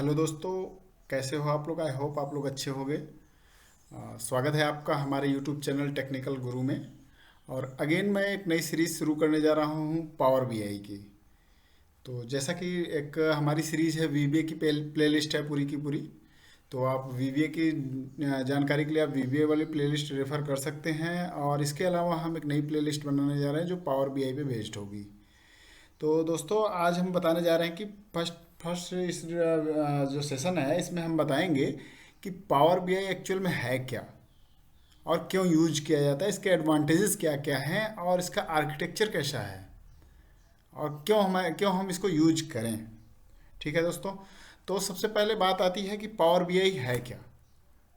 Hello दोस्तों, कैसे हो आप लोग? आई होप आप लोग अच्छे होंगे। स्वागत है आपका हमारे यूट्यूब चैनल टेक्निकल गुरु में। और अगेन मैं एक नई सीरीज़ शुरू करने जा रहा हूँ पावर बीआई की। तो जैसा कि एक हमारी सीरीज़ है वीबीए की प्लेलिस्ट है पूरी की पूरी। तो आप वीबीए की जानकारी के लिए आप वीबीए वाली प्लेलिस्ट रेफर कर सकते हैं। और इसके अलावा हम एक नई प्लेलिस्ट बनाने जा रहे हैं जो पावर बीआई पे बेस्ड होगी। तो दोस्तों आज हम बताने जा रहे हैं कि फर्स्ट फर्स्ट इस जो सेशन है इसमें हम बताएंगे कि पावर बीआई एक्चुअल में है क्या और क्यों यूज किया जाता है, इसके एडवांटेजेस क्या क्या हैं और इसका आर्किटेक्चर कैसा है और क्यों हम इसको यूज करें। ठीक है दोस्तों। तो सबसे पहले बात आती है कि पावर बीआई है क्या।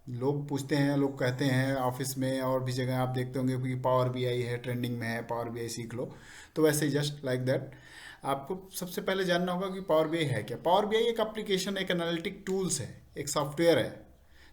लोग पूछते हैं, लोग कहते हैं ऑफिस में और भी जगह आप देखते होंगे कि पावर बीआई है, ट्रेंडिंग में है, पावर बीआई सीख लो। तो वैसे ही जस्ट लाइक दैट आपको सबसे पहले जानना होगा कि पावर बीआई है क्या। पावर बीआई एक एप्लीकेशन, एक एनालिटिक टूल्स है, एक सॉफ्टवेयर है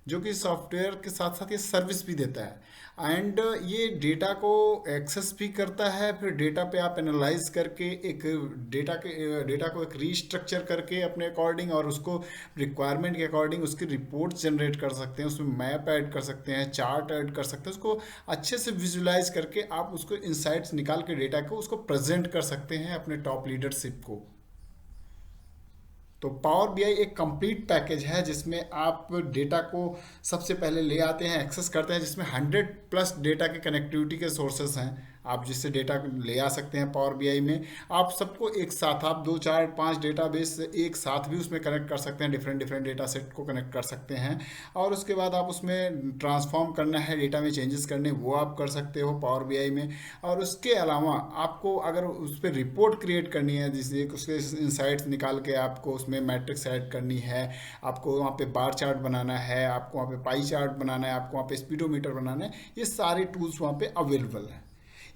जो कि सॉफ्टवेयर के साथ साथ ये सर्विस भी देता है। एंड ये डेटा को एक्सेस भी करता है। फिर डेटा पे आप एनालाइज करके एक डेटा को एक रीस्ट्रक्चर करके अपने अकॉर्डिंग और उसको रिक्वायरमेंट के अकॉर्डिंग उसकी रिपोर्ट जनरेट कर सकते हैं, उसमें मैप ऐड कर सकते हैं, चार्ट ऐड कर सकते हैं, उसको अच्छे से विजुलाइज करके आप उसको इंसाइट्स निकाल के डेटा को उसको प्रेजेंट कर सकते हैं अपने टॉप लीडरशिप को। तो पावर बीआई एक कंप्लीट पैकेज है जिसमें आप डेटा को सबसे पहले ले आते हैं, एक्सेस करते हैं, जिसमें 100+ डेटा के कनेक्टिविटी के सोर्सेस हैं आप जिससे डेटा ले आ सकते हैं पावर बीआई में। आप सबको एक साथ आप 2 4 5 डेटाबेस एक साथ भी उसमें कनेक्ट कर सकते हैं, डिफरेंट डिफरेंट डेटा सेट को कनेक्ट कर सकते हैं। और उसके बाद आप उसमें ट्रांसफॉर्म करना है, डेटा में चेंजेस करने, वो आप कर सकते हो पावर बीआई में। और उसके अलावा आपको अगर उस पर रिपोर्ट क्रिएट करनी है, जिससे उसके इंसाइट्स निकाल के आपको उसमें मैट्रिक्स ऐड करनी है, आपको वहाँ पे बार चार्ट बनाना है, आपको वहाँ पे पाई चार्ट बनाना है, आपको वहाँ पे स्पीडोमीटर बनाना है, ये सारे टूल्स वहाँ पे अवेलेबल हैं।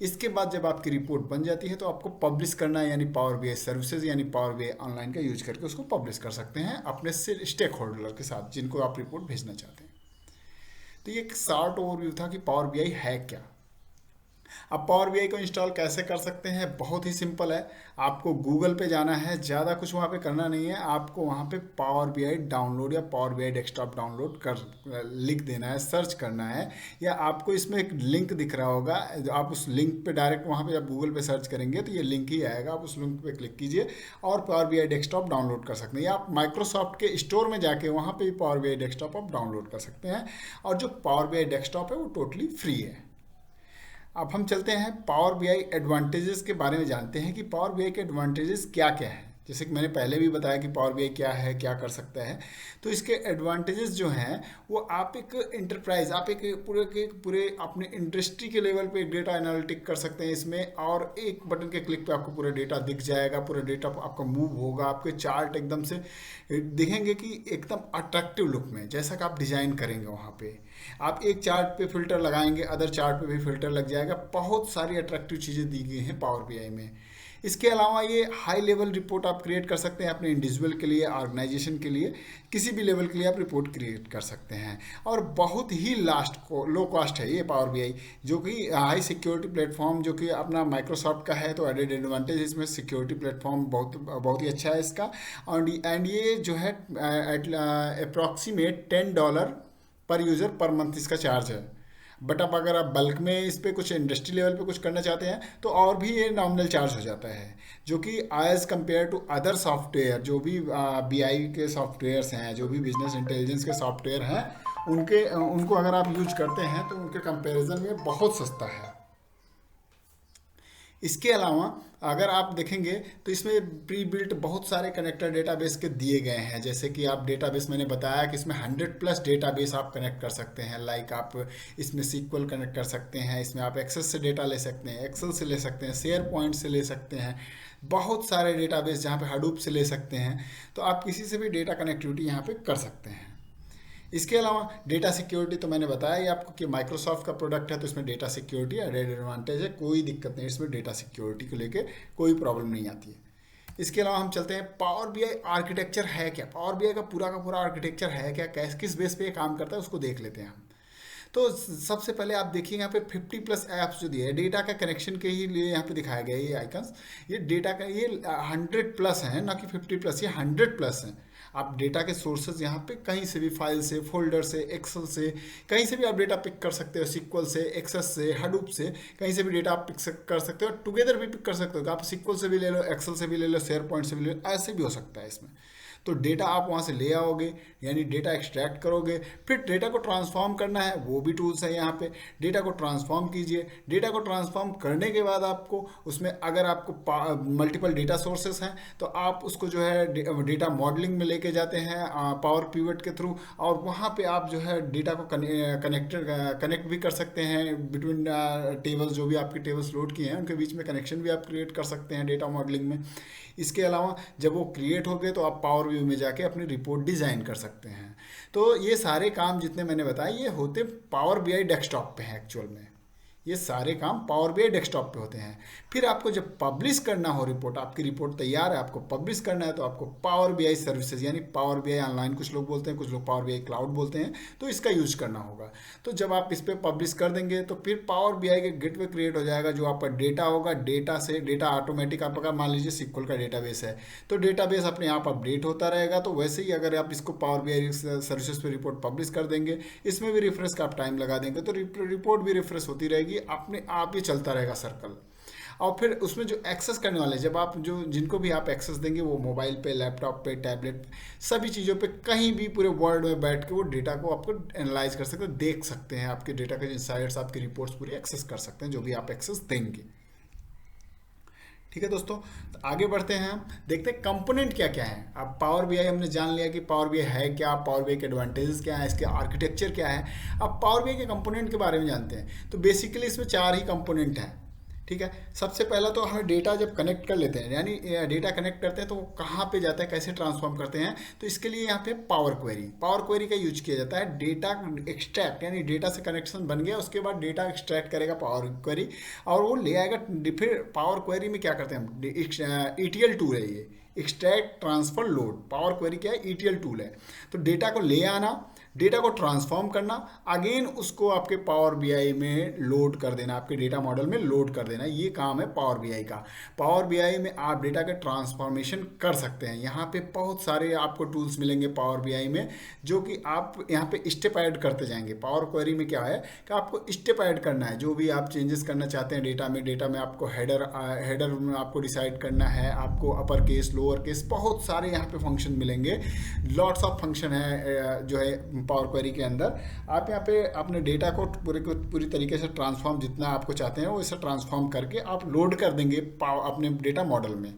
इसके बाद जब आपकी रिपोर्ट बन जाती है तो आपको पब्लिश करना है, यानी पावर बीआई सर्विसेज यानी पावर बीआई ऑनलाइन का यूज करके उसको पब्लिश कर सकते हैं अपने स्टेक होल्डर के साथ जिनको आप रिपोर्ट भेजना चाहते हैं। तो ये एक शॉर्ट ओवरव्यू था कि पावर बीआई है क्या। अब पावर बीआई को इंस्टॉल कैसे कर सकते हैं? बहुत ही सिंपल है। आपको गूगल पे जाना है, ज़्यादा कुछ वहाँ पे करना नहीं है। आपको वहाँ पे पावर बीआई डाउनलोड या पावर बीआई डेस्कटॉप डाउनलोड कर लिख देना है, सर्च करना है, या आपको इसमें एक लिंक दिख रहा होगा, आप उस लिंक पे डायरेक्ट वहाँ पे जब गूगल पे सर्च करेंगे तो ये लिंक ही आएगा, आप उस लिंक पे क्लिक कीजिए और पावर बीआई डेस्कटॉप डाउनलोड कर सकते हैं। या आप माइक्रोसॉफ्ट के स्टोर में जाके वहाँ पे भी पावर बीआई डेस्कटॉप आप डाउनलोड कर सकते हैं। और जो पावर बीआई डेस्कटॉप है वो टोटली फ्री है। अब हम चलते हैं पावर बीआई एडवांटेजेस के बारे में, जानते हैं कि पावर बीआई के एडवांटेजेस क्या क्या हैं। जैसे कि मैंने पहले भी बताया कि पावर बीआई क्या है, क्या कर सकता है। तो इसके एडवांटेजेस जो हैं वो आप एक इंटरप्राइज, आप एक पूरे के पूरे अपने इंडस्ट्री के लेवल पे डेटा एनालिटिक कर सकते हैं इसमें। और एक बटन के क्लिक पे आपको पूरा डेटा दिख जाएगा, पूरा डेटा आपका मूव होगा, आपके चार्ट एकदम से दिखेंगे कि एकदम अट्रैक्टिव लुक में, जैसा कि आप डिजाइन करेंगे वहाँ पे। आप एक चार्ट पे फिल्टर लगाएंगे, अदर चार्ट पे भी फिल्टर लग जाएगा। बहुत सारी अट्रैक्टिव चीज़ें दी गई हैं पावर बीआई में। इसके अलावा ये हाई लेवल रिपोर्ट आप क्रिएट कर सकते हैं अपने इंडिविजुअल के लिए, ऑर्गेनाइजेशन के लिए, किसी भी लेवल के लिए आप रिपोर्ट क्रिएट कर सकते हैं। और बहुत ही लो कॉस्ट है ये पावर बीआई, जो कि हाई सिक्योरिटी प्लेटफॉर्म, जो कि अपना माइक्रोसॉफ्ट का है। तो एडेड एडवांटेज इसमें सिक्योरिटी प्लेटफॉर्म बहुत बहुत ही अच्छा है इसका। एंड ये जो है अप्रॉक्सीमेट $10 पर यूज़र पर मंथ इसका चार्ज है। बट अब अगर आप बल्क में इस पे कुछ इंडस्ट्री लेवल पे कुछ करना चाहते हैं तो और भी ये नॉमिनल चार्ज हो जाता है, जो कि as compare to other software, जो भी बीआई के सॉफ्टवेयर्स हैं, जो भी बिजनेस इंटेलिजेंस के सॉफ्टवेयर हैं, उनको अगर आप यूज करते हैं तो उनके कंपैरिजन में बहुत सस्ता है। इसके अलावा अगर आप देखेंगे तो इसमें प्री बिल्ट बहुत सारे कनेक्टर डेटाबेस के दिए गए हैं। जैसे कि आप डेटाबेस, मैंने बताया कि इसमें 100+ डेटाबेस आप कनेक्ट कर सकते हैं। लाइक आप इसमें सीक्वल कनेक्ट कर सकते हैं, इसमें आप एक्सेस से डेटा ले सकते हैं, एक्सेल से ले सकते हैं, शेयर पॉइंट से ले सकते हैं, बहुत सारे डेटाबेस जहाँ पे हडूप से ले सकते हैं। तो आप किसी से भी डेटा कनेक्टिविटी यहाँ पे कर सकते हैं। इसके अलावा डेटा सिक्योरिटी तो मैंने बताया ही आपको कि माइक्रोसॉफ्ट का प्रोडक्ट है, तो इसमें डेटा सिक्योरिटी एडेड एडवांटेज है, कोई दिक्कत नहीं, इसमें डेटा सिक्योरिटी को लेके कोई प्रॉब्लम नहीं आती है। इसके अलावा हम चलते हैं पावर बीआई आर्किटेक्चर है क्या। पावर बीआई का पूरा आर्किटेक्चर है क्या, कैस किस बेस पे ये काम करता है, उसको देख लेते हैं हम। तो सबसे पहले आप देखिए यहाँ पे 50+ ऐप्स जो दिए हैं डेटा का कनेक्शन के ही लिए, यहाँ पे दिखाया गया ये आइकन्स। ये डेटा का ये 100+ है, ना कि 50+, ये 100+ है। आप डेटा के सोर्सेज यहाँ पे कहीं से भी, फाइल से, फोल्डर से, एक्सेल से, कहीं से भी आप डेटा पिक कर सकते हो, सिक्वल से, एक्सेस से, हडूप से, कहीं से भी डेटा आप पिक कर सकते हो, टुगेदर भी पिक कर सकते हो। आप सिक्वल से भी ले लो, एक्सेल से भी ले लो, शेयर पॉइंट से भी ले लो, ऐसे भी हो सकता है इसमें। तो डेटा आप वहाँ से ले आओगे, यानी डेटा एक्सट्रैक्ट करोगे, फिर डेटा को ट्रांसफॉर्म करना है, वो भी टूल्स है यहाँ पे। डेटा को ट्रांसफॉर्म कीजिए। डेटा को ट्रांसफॉर्म करने के बाद आपको उसमें, अगर आपको मल्टीपल डेटा सोर्सेस हैं तो आप उसको जो है डेटा मॉडलिंग में लेके जाते हैं पावर पिवट के थ्रू, और वहाँ पे आप जो है डेटा को कनेक्ट भी कर सकते हैं बिटवीन टेबल्स, जो भी आपके टेबल्स लोड किए हैं उनके बीच में कनेक्शन भी आप क्रिएट कर सकते हैं डेटा मॉडलिंग में। इसके अलावा जब वो क्रिएट हो गए तो आप पावर व्यू में जाके अपनी रिपोर्ट डिज़ाइन कर सकते हैं। तो ये सारे काम जितने मैंने बताए ये होते पावर बीआई डेस्कटॉप पे हैं एक्चुअल में। ये सारे काम पावर बीआई डेस्कटॉप पे होते हैं। फिर आपको जब पब्लिश करना हो रिपोर्ट, आपकी रिपोर्ट तैयार है, आपको पब्लिश करना है, तो आपको पावर बीआई सर्विसेज यानी पावर बीआई ऑनलाइन कुछ लोग बोलते हैं, कुछ लोग पावर बीआई क्लाउड बोलते हैं, तो इसका यूज करना होगा। तो जब आप इस पर पब्लिश कर देंगे तो फिर पावर बीआई के गेटवे क्रिएट हो जाएगा। जो आपका डेटा होगा, डेटा से डेटा ऑटोमेटिक आपका, मान लीजिए सिक्वल का डेटाबेस है तो डेटाबेस अपने आप अपडेट होता रहेगा। तो वैसे ही अगर आप इसको पावर बीआई सर्विसेज पे रिपोर्ट पब्लिश कर देंगे, इसमें भी रिफ्रेश का आप टाइम लगा देंगे तो रिपोर्ट भी रिफ्रेश होती रहेगी, अपने आप ही चलता रहेगा सर्कल। और फिर उसमें जो एक्सेस करने वाले, जब आप जो जिनको भी आप एक्सेस देंगे वो मोबाइल पे, लैपटॉप पे, टैबलेट, सभी चीज़ों पे कहीं भी पूरे वर्ल्ड में बैठ के वो डेटा को आपको एनालाइज कर सकते हैं, देख सकते हैं, आपके डेटा के इनसाइट्स, आपकी रिपोर्ट्स पूरी एक्सेस कर सकते हैं जो भी आप एक्सेस देंगे। ठीक है दोस्तों, तो आगे बढ़ते हैं, हम देखते हैं कंपोनेंट क्या क्या है। अब पावर बीआई हमने जान लिया कि पावर बीआई है क्या, पावर बीआई के एडवांटेजेस क्या है, इसके आर्किटेक्चर क्या है। अब पावर बीआई के कंपोनेंट के बारे में जानते हैं। तो बेसिकली इसमें 4 ही कंपोनेंट हैं। ठीक है, सबसे पहला तो हमें डेटा जब कनेक्ट कर लेते हैं, यानी डेटा कनेक्ट करते हैं तो वो कहाँ पे जाता है, कैसे ट्रांसफॉर्म करते हैं, तो इसके लिए यहाँ पे पावर क्वेरी का यूज किया जाता है। डेटा एक्सट्रैक्ट, यानी डेटा से कनेक्शन बन गया, उसके बाद डेटा एक्सट्रैक्ट करेगा पावर क्वेरी और वो ले आएगा। फिर पावर क्वेरी में क्या करते हैं हम, ETL टूल है ये, extract transfer load. Power query क्या है, ETL टूल है। तो डेटा को ले आना, डेटा को ट्रांसफॉर्म करना, अगेन उसको आपके पावर बीआई में लोड कर देना, आपके डेटा मॉडल में लोड कर देना, ये काम है पावर बीआई का। पावर बीआई में आप डेटा के ट्रांसफॉर्मेशन कर सकते हैं। यहाँ पे बहुत सारे आपको टूल्स मिलेंगे पावर बीआई में, जो कि आप यहाँ पे स्टेप ऐड करते जाएंगे। पावर क्वेरी में क्या है कि आपको स्टेप ऐड करना है, जो भी आप चेंजेस करना चाहते हैं डेटा में आपको हेडर में आपको डिसाइड करना है, आपको अपर केस, लोअर केस, बहुत सारे यहाँ पे फंक्शन मिलेंगे। लॉट्स ऑफ फंक्शन है जो है पावर क्वेरी के अंदर। आप यहाँ पे अपने डेटा को पूरी तरीके से ट्रांसफॉर्म, जितना आपको चाहते हैं वो इसे ट्रांसफॉर्म करके आप लोड कर देंगे अपने डेटा मॉडल में।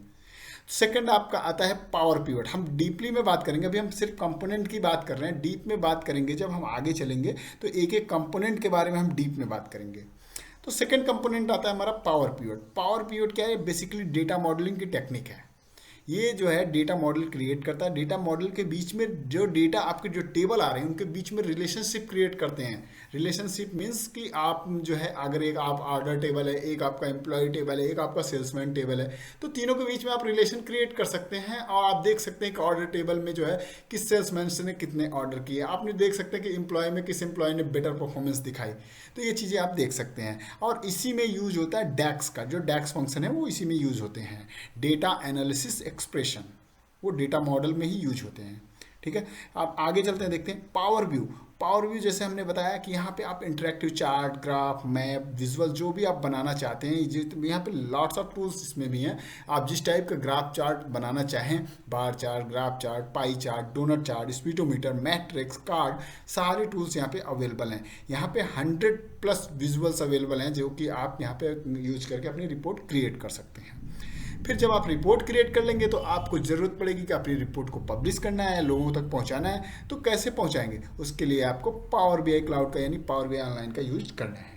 सेकंड आपका आता है पावर पिवट। हम डीपली में बात करेंगे, अभी हम सिर्फ कंपोनेंट की बात कर रहे हैं, डीप में बात करेंगे। जब हम आगे चलेंगे तो एक एक कंपोनेंट के बारे में हम डीप में बात करेंगे। तो सेकंड कंपोनेंट आता है हमारा पावर पिवट। पावर पिवट क्या है, बेसिकली डेटा मॉडलिंग की टेक्निक है। ये जो है डेटा मॉडल क्रिएट करता है। डेटा मॉडल के बीच में जो डेटा आपके जो टेबल आ रहे हैं उनके बीच में रिलेशनशिप क्रिएट करते हैं। रिलेशनशिप मीन्स कि आप जो है, अगर एक आप ऑर्डर टेबल है, एक आपका एम्प्लॉय टेबल है, एक आपका सेल्समैन टेबल है, तो तीनों के बीच में आप रिलेशन क्रिएट कर सकते हैं। और आप देख सकते हैं कि ऑर्डर टेबल में जो है किस सेल्समैन ने कितने ऑर्डर किए, आपने देख सकते हैं कि एम्प्लॉय में किस एम्प्लॉय ने बेटर परफॉर्मेंस दिखाई। तो ये चीज़ें आप देख सकते हैं। और इसी में यूज होता है डैक्स का, जो डैक्स फंक्शन है वो इसी में यूज होते हैं। डेटा एनालिसिस एक्सप्रेशन वो डेटा मॉडल में ही यूज होते हैं। ठीक है, आप आगे चलते हैं, देखते हैं पावर व्यू। पावर व्यू जैसे हमने बताया कि यहाँ पे आप interactive chart, graph, map, visual जो भी आप बनाना चाहते हैं, यहाँ पे लॉट्स ऑफ टूल्स इसमें भी हैं। आप जिस टाइप का ग्राफ चार्ट बनाना चाहें, bar chart, graph chart, pie chart, donut chart, speedometer, matrix, card, सारे टूल्स यहाँ पे अवेलेबल हैं। यहाँ पे 100+ विजुअल्स अवेलेबल हैं जो कि आप यहाँ पे यूज करके अपनी रिपोर्ट क्रिएट कर सकते हैं। फिर जब आप रिपोर्ट क्रिएट कर लेंगे तो आपको ज़रूरत पड़ेगी कि अपनी रिपोर्ट को पब्लिश करना है, लोगों तक पहुंचाना है। तो कैसे पहुंचाएंगे, उसके लिए आपको पावर बीआई क्लाउड का यानी पावर बीआई ऑनलाइन का यूज करना है।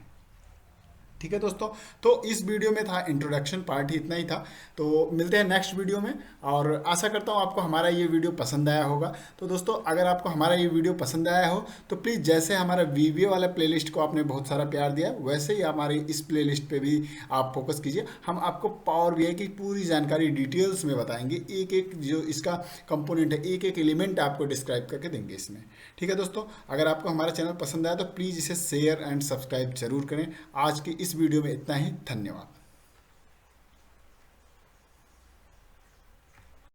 ठीक है दोस्तों, तो इस वीडियो में था इंट्रोडक्शन पार्ट ही, इतना ही था। तो मिलते हैं नेक्स्ट वीडियो में, और आशा करता हूँ आपको हमारा ये वीडियो पसंद आया होगा। तो दोस्तों अगर आपको हमारा ये वीडियो पसंद आया हो तो प्लीज़, जैसे हमारा वीवीओ वाला प्लेलिस्ट को आपने बहुत सारा प्यार दिया, वैसे ही हमारी इस प्लेलिस्ट पे भी आप फोकस कीजिए। हम आपको पावर बीआई की पूरी जानकारी डिटेल्स में बताएंगे, एक एक जो इसका कंपोनेंट है, एक एक एलिमेंट आपको डिस्क्राइब करके देंगे इसमें। ठीक है दोस्तों, अगर आपको हमारा चैनल पसंद आया तो प्लीज़ इसे शेयर एंड सब्सक्राइब जरूर करें। आज की इस वीडियो में इतना ही, धन्यवाद।